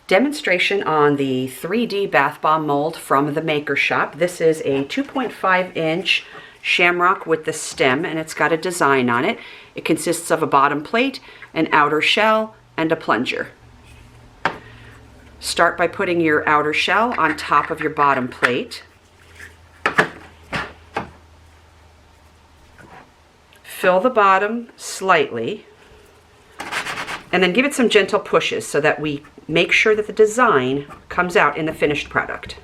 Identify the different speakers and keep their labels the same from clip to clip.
Speaker 1: Demonstration on the 3D bath bomb mold from the Maker Shop. This is a 2.5-inch Shamrock with the stem, and it's got a design on it. It consists of a bottom plate, an outer shell, and a plunger. Start by putting your outer shell on top of your bottom plate. Fill the bottom slightly, and then give it some gentle pushes so that we make sure that the design comes out in the finished product.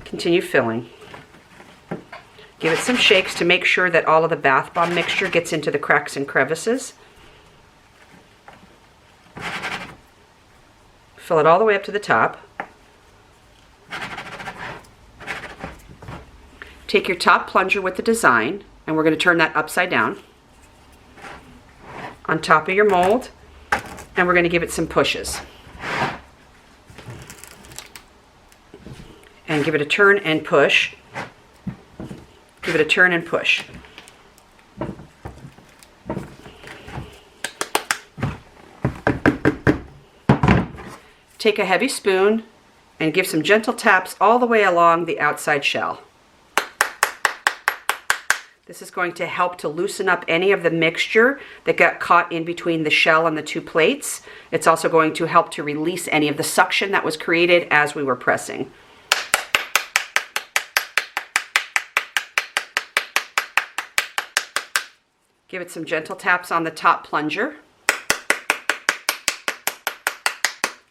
Speaker 1: Continue filling. Give it some shakes to make sure that all of the bath bomb mixture gets into the cracks and crevices. Fill it all the way up to the top. Take your top plunger with the design, and we're going to turn that upside down on top of your mold, and we're going to give it some pushes. And give it a turn and push. Give it a turn and push. Take a heavy spoon and give some gentle taps all the way along the outside shell. This is going to help to loosen up any of the mixture that got caught in between the shell and the two plates. It's also going to help to release any of the suction that was created as we were pressing. Give it some gentle taps on the top plunger.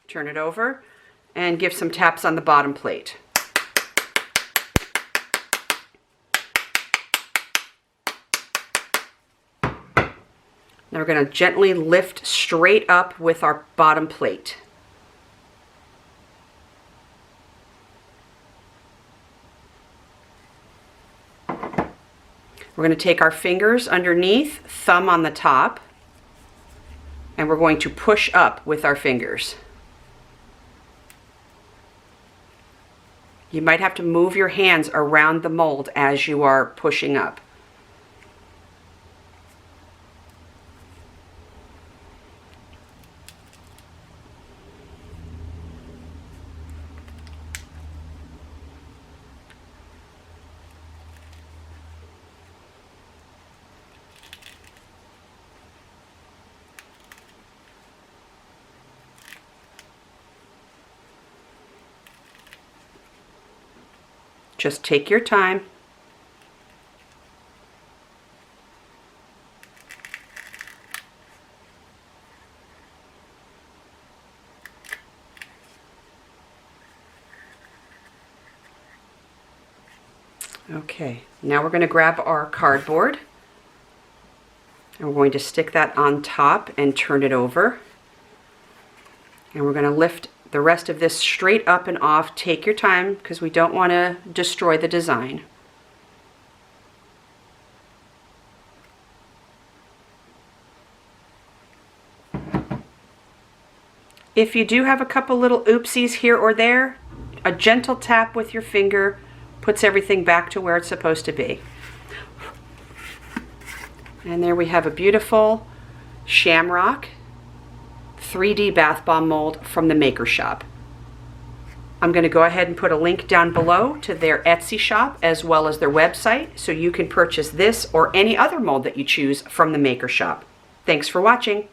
Speaker 1: Turn it over and give some taps on the bottom plate. Now we're going to gently lift straight up with our bottom plate. We're going to take our fingers underneath, thumb on the top, and we're going to push up with our fingers. You might have to move your hands around the mold as you are pushing up. Just take your time. Okay, now we're going to grab our cardboard and we're going to stick that on top and turn it over. And we're going to lift the rest of this straight up and off. Take your time because we don't want to destroy the design. If you do have a couple little oopsies here or there, a gentle tap with your finger puts everything back to where it's supposed to be. And there we have a beautiful Shamrock 3D bath bomb mold from the Maker Shop. I'm going to go ahead and put a link down below to their Etsy shop as well as their website so you can purchase this or any other mold that you choose from the Maker Shop. Thanks for watching.